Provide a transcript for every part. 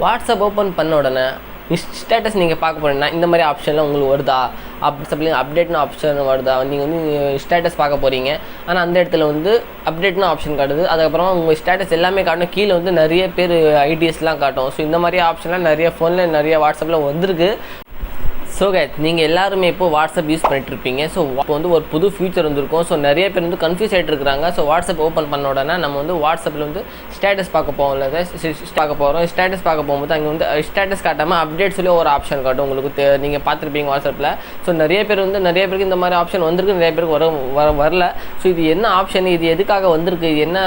WhatsApp open பண்ண உடனே status நீங்கள் பார்க்க போகிறீங்கன்னா இந்த மாதிரி ஆப்ஷன்லாம் உங்களுக்கு வருதா, அப்டேட்னு ஆப்ஷன் வருதா, நீங்கள் வந்து ஸ்டேட்டஸ் பார்க்க போகிறீங்க. ஆனால் அந்த இடத்துல வந்து அப்டேட்னு ஆப்ஷன் காட்டுது. அதுக்கப்புறமா உங்கள் ஸ்டேட்டஸ் எல்லாமே காட்டும். கீழே வந்து நிறைய பேர் ஐடிஎஸ்லாம் காட்டும். ஸோ இந்த மாதிரி ஆப்ஷன்லாம் நிறைய ஃபோனில் நிறைய வாட்ஸ்அப்பில் வந்திருக்கு. ஸோ கைஸ், நீங்கள் எல்லாருமே இப்போது வாட்ஸ்அப் யூஸ் பண்ணிட்டுருப்பீங்க. ஸோ இப்போ வந்து ஒரு புது ஃபியூச்சர் வந்துருக்கும். ஸோ நிறைய பேர் வந்து கன்ஃபியூஸ் ஆகிட்டு இருக்கிறாங்க. ஸோ வாட்ஸ்அப் ஓப்பன் பண்ண உடனே நம்ம வந்து வாட்ஸ்அப்பில் வந்து ஸ்டேட்டஸ் பார்க்க போகல பார்க்க போகிறோம். ஸ்டேட்டஸ் பார்க்க போகும்போது அங்கே வந்து ஸ்டேட்டஸ் காட்டாமல் அப்டேட்ஸ்லேயே ஒரு ஆப்ஷன் காட்டும். உங்களுக்கு நீங்கள் பார்த்துருப்பீங்க வாட்ஸ்அப்பில். ஸோ நிறைய பேருக்கு இந்த மாதிரி ஆப்ஷன் வந்திருக்கு, நிறைய பேருக்கு வரல. ஸோ இது என்ன ஆப்ஷன், இது எதுக்காக வந்திருக்கு, இது என்ன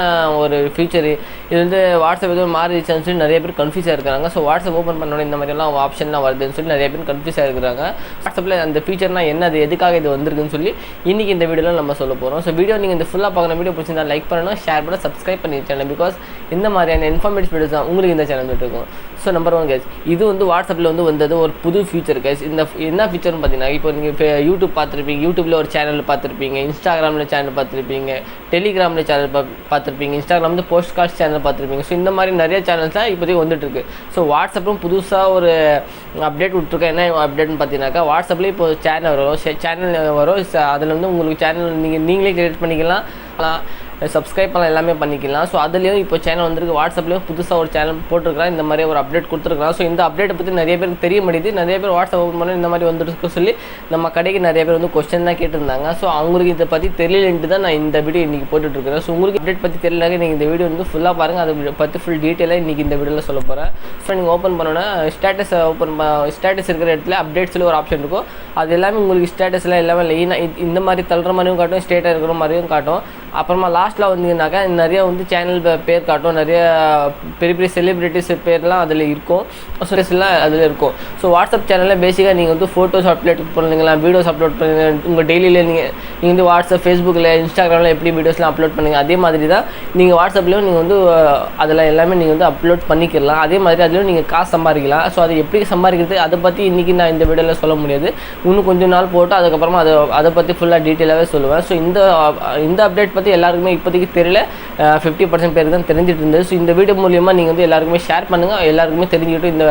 ஒரு ஃபியூச்சரு, இது வந்து வாட்ஸ்அப் எதுவும் மாறிடுச்சுன்னு சொல்லி நிறைய பேர் கன்ஃபியூஸாக இருக்கிறாங்க. ஸோ வாட்ஸ்அப் ஓப்பன் பண்ணோட இந்த மாதிரிலாம் ஆப்ஷன்லாம் வருதுன்னு சொல்லி நிறைய பேர் கன்ஃபியூஸாக இருக்கிறாங்க. வாட்ஸ்அப்பில் அந்த ஃபீச்சர்னால் என்ன, அது எதுக்காக இது வந்திருக்குன்னு சொல்லி இன்றைக்கி இந்த வீடியோவில் நம்ம சொல்ல போகிறோம். ஸோ வீடியோ நீங்கள் இந்த ஃபுல்லாக பார்க்குற வீடியோ பிடிச்சிருந்தா லைக் பண்ணணும், ஷேர் பண்ண, சப்ஸ்கிரைப் பண்ணி சேனல். பிகாஸ் இந்த மாதிரியான இன்ஃபர்மேட்டிவ் வீடியோஸ் தான் உங்களுக்கு இந்த சேனல் வந்துட்டு இருக்கும். ஸோ நம்பர் 1 கைஸ், இது வந்து வாட்ஸ்அப்பில் வந்து வந்தது ஒரு புது ஃபீச்சர் கைஸ். இந்த என்ன ஃபீச்சர்னு பார்த்தீங்கன்னா, இப்போ நீங்கள் இப்போ யூடியூப் பார்த்துருப்பீங்க, யூடியூப்பில் ஒரு சேனல் பார்த்துருப்பீங்க, இன்ஸ்டாகிராமில் சேனல் பார்த்துருப்பீங்க, டெலிகிராமில் சேனல் பார்த்துருப்பீங்க, இன்ஸ்டாகிராமில் போஸ்ட் காஸ்ட் சேனல் பார்த்துருப்பீங்க. ஸோ இந்த மாதிரி நிறைய சேனல்ஸ் தான் இப்போதைக்கு வந்துட்டுருக்கு. ஸோ வாட்ஸ்அப்பும் புதுசாக ஒரு அப்டேட் விட்ருக்கேன். என்ன அப்டேட்னு பார்த்தீங்கன்னாக்கா, வாட்ஸ்அப்லேயே இப்போ சேனல் வரும். அதில் வந்து உங்களுக்கு சேனல் நீங்களே கிரியேட் பண்ணிக்கலாம், சப்ஸ்கிரைப் பண்ணலாம், எல்லாமே பண்ணிக்கலாம். ஸோ அதுலேயும் இப்போ சேனல் வந்துருக்கு. வாட்ஸ்அப்லேயும் புதுசாக ஒரு சேனல் போட்டிருக்கலாம். இந்த மாதிரி ஒரு அப்டேட் கொடுத்துருக்கலாம். ஸோ இந்த அப்டேட்டை பற்றி நிறைய பேருக்கு தெரிய முடியுது. நிறைய பேர் வாட்ஸ்அப் ஓப்பன் பண்ணி இந்த மாதிரி வந்துருக்கு சொல்லி நம்ம கடைக்கு நிறைய பேர் வந்து கொஸ்டின் தான் கேட்டிருந்தாங்க. ஸோ அவங்களுக்கு இதை பற்றி தெரியலன்ட்டு தான் நான் இந்த வீடியோ இன்றைக்கி போட்டுட்ருக்கிறேன். ஸோ உங்களுக்கு அப்டேட் பற்றி தெரியலனாக்க நீங்கள் இந்த வீடியோ வந்து ஃபுல்லாக பாருங்கள். அதை பற்றி ஃபுல் டீட்டெயிலாக இன்றைக்கி இந்த வீடியோவில் சொல்ல போகிறேன். ஸோ நீங்கள் ஓப்பன் பண்ணோன்னா ஸ்டேட்டஸ் இருக்கிற இடத்துல அப்டேட்ஸில் ஒரு ஆப்ஷன் இருக்கும். அது எல்லாமே உங்களுக்கு ஸ்டேட்டஸ்லாம் எல்லாமே லைனாக இந்த மாதிரி தள்ளுற மாதிரியும் காட்டும், ஸ்டேட்டாக இருக்கிற மாதிரியும் காட்டும். அப்புறமா லாஸ்ட்டில் வந்தீங்கன்னாக்கா நிறைய வந்து சேனல் பேர் காட்டும். நிறைய பெரிய பெரிய செலிப்ரிட்டிஸ் பேர்லாம் அதில் இருக்கும், எல்லாம் அதில் இருக்கும். ஸோ வாட்ஸ்அப் சேனலில் பேசிக்காக நீங்கள் வந்து ஃபோட்டோஸ் அப்லோட் பண்ணுங்களா, வீடியோஸ் அப்லோட் பண்ணுங்க. உங்கள் டெய்லியில் நீங்கள் வந்து வாட்ஸ்அப், ஃபேஸ்புக்கில், இன்ஸ்டாகிராமில் எப்படி வீடியோஸ்லாம் அப்லோட் பண்ணுங்க, அதே மாதிரி தான் நீங்கள் வாட்ஸ்அப்லேயும் நீங்கள் வந்து அதில் எல்லாமே நீங்கள் வந்து அப்லோட் பண்ணிக்கலாம். அதே மாதிரி அதுலேயும் நீங்கள் காசு சம்பாதிக்கலாம். ஸோ அது எப்படி சம்பாதிக்கிறது அதை பற்றி இன்றைக்கி நான் இந்த வீடியோவில் சொல்ல முடியாது. இன்னும் கொஞ்சம் நாள் போட்டு அதுக்கப்புறமா அதை பற்றி ஃபுல்லாக டீட்டெயிலாகவே சொல்லுவேன். ஸோ இந்த அப்டேட் பற்றி எல்லாருக்குமே இப்போதைக்கு தெரியல, 50% பேருக்கு தான் தெரிஞ்சிட்டு இருந்தது. ஸோ இந்த வீடியோ மூலியமாக நீங்கள் வந்து எல்லாருக்குமே ஷேர் பண்ணுங்கள், எல்லாருக்குமே தெரிஞ்சுக்கிட்டு இந்த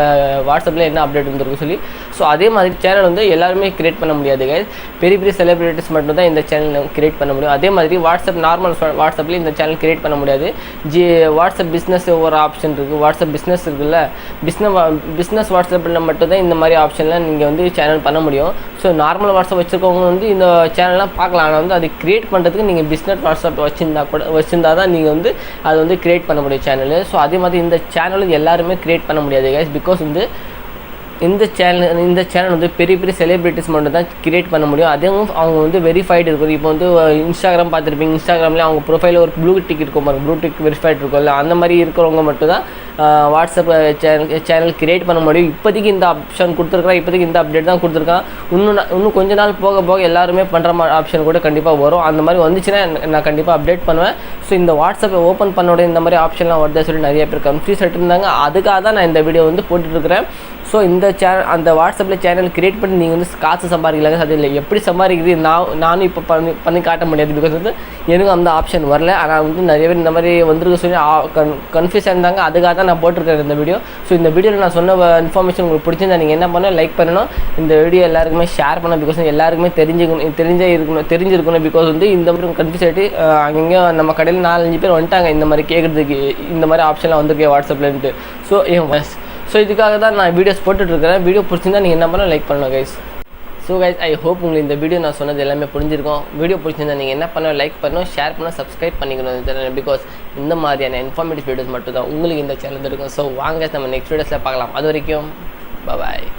வாட்ஸ்அப்பில் என்ன அப்டேட் வந்துருக்கு சொல்லி. ஸோ அதே மாதிரி சேனல் வந்து எல்லாருமே கிரியேட் பண்ண முடியாது கைஸ். பெரிய பெரிய செலிபிரிட்டிஸ் மட்டும் தான் இந்த சேனல் கிரியேட் பண்ண முடியும். அதே மாதிரி நார்மல் வாட்ஸ்அப்பில் இந்த சேனல் கிரியேட் பண்ண முடியாது. வாட்ஸ்அப் பிஸ்னஸ் ஒரு ஆப்ஷன் இருக்குது, வாட்ஸ்அப் பிஸ்னஸ் இருக்குல்ல, பிஸ்னஸ் வாட்ஸ்அப்பில் மட்டும் தான் இந்த மாதிரி ஆப்ஷன்லாம் நீங்கள் வந்து சேனல் பண்ண முடியும். ஸோ நார்மல் வாட்ஸ்அப் வச்சுருக்கவங்க வந்து இந்த சேனல்லாம் பார்க்கலாம். ஆனால் வந்து அது கிரியேட் பண்ணுறதுக்கு நீங்கள் பிஸ்னஸ் வாட்ஸ்அப் வச்சிருந்தா தான் நீங்கள் வந்து அது வந்து கிரியேட் பண்ண முடியும் சேனல். ஸோ அதே மாதிரி இந்த சேனல் எல்லாருமே கிரியேட் பண்ண முடியாது கைஸ். பிகாஸ் வந்து இந்த சேனல் வந்து பெரிய பெரிய செலிபிரிட்டிஸ் மட்டும் தான் கிரியேட் பண்ண முடியும். அதுவும் அவங்க வந்து வெரிஃபைடு இருக்கும். இப்போ வந்து இன்ஸ்டாகிராம் பார்த்துருப்பீங்க, இன்ஸ்டாகிராமில் அவங்க ப்ரொஃபைலில் ஒரு ப்ளூ டிக் இருக்கும், ப்ளூ டிக் வெரிஃபைடு இருக்கும்ல, அந்த மாதிரி இருக்கிறவங்க மட்டும் தான் வாட்ஸ்அப் சேனல் கிரியேட் பண்ண முடியும். இப்போதைக்கு இந்த ஆப்ஷன் கொடுத்துருக்கான், இப்போதைக்கு இந்த அப்டேட் தான் கொடுத்துருக்கான். இன்னும் கொஞ்ச நாள் போக போக எல்லாருமே பண்ணுற ஆப்ஷன் கூட கண்டிப்பாக வரும். அந்த மாதிரி வந்துச்சுன்னா நான் கண்டிப்பாக அப்டேட் பண்ணுவேன். ஸோ இந்த வாட்ஸ்அப்பை ஓப்பன் பண்ணோட இந்த மாதிரி ஆப்ஷன்லாம் வருதா சொல்லி நிறைய பேர் கன்ஃபியூஸ் ஆகிட்டு இருந்தாங்க. அதுக்காக தான் நான் இந்த வீடியோ வந்து போட்டுட்ருக்கிறேன். ஸோ இந்த அந்த வாட்ஸ்அப்பில் சேனல் கிரியேட் பண்ணி நீங்கள் வந்து காசு சம்பாதிக்கலாங்க. அது இல்லை எப்படி சம்பாதிக்கிறது நானும் இப்போ பண்ணி காட்ட முடியாது. பிகாஸ் வந்து எனக்கு அந்த ஆப்ஷன் வரல. ஆனால் வந்து நிறைய பேர் இந்த மாதிரி வந்துருக்க சொல்லி கன்ஃபியூஸ் இருந்தாங்க. அதுக்காக தான் நான் போட்டிருக்கேன் இந்த வீடியோ. ஸோ இந்த வீடியோவில் நான் சொன்ன இன்ஃபர்மேஷன் உங்களுக்கு பிடிச்சிருந்தா நீங்கள் என்ன பண்ணணும், லைக் பண்ணணும். இந்த வீடியோ எல்லாருக்குமே ஷேர் பண்ணணும். பிகாஸ் எல்லாருக்குமே தெரிஞ்சிருக்கணும். பிகாஸ் வந்து இந்த மாதிரி கன்ஃபியூஸ் ஆகிட்டு அங்கங்கே நம்ம கடையில் 4-5 பேர் வந்துட்டாங்க இந்த மாதிரி கேட்குறதுக்கு, இந்த மாதிரி ஆப்ஷன்லாம் வந்திருக்கேன் வாட்ஸ்அப்லன்ட்டு. ஸோ இதுக்காக தான் நான் வீடியோஸ் போட்டுட்ருக்கிறேன். வீடியோ பிடிச்சிருந்தா நீங்கள் என்ன பண்ணணும், லைக் பண்ணணும் guys. So guys, I hope உங்களுக்கு இந்த வீடியோ நான் சொன்னது எல்லாமே புரிஞ்சிருக்கும். வீடியோ பிடிச்சிருந்தா நீங்கள் என்ன பண்ணணும், லைக் பண்ணணும், ஷேர் பண்ணணும், சப்ஸ்கிரைப் பண்ணிக்கணும் இந்த சேனல். பிகாஸ் இந்த மாதிரியான இன்ஃபர்மேட்டிவ் வீடியோஸ் மட்டும் தான் உங்களுக்கு இந்த சேனல் இருக்கும். ஸோ வாங்க நம்ம நெக்ஸ்ட் வீடியோஸில் பார்க்கலாம். அது வரைக்கும் பாய்.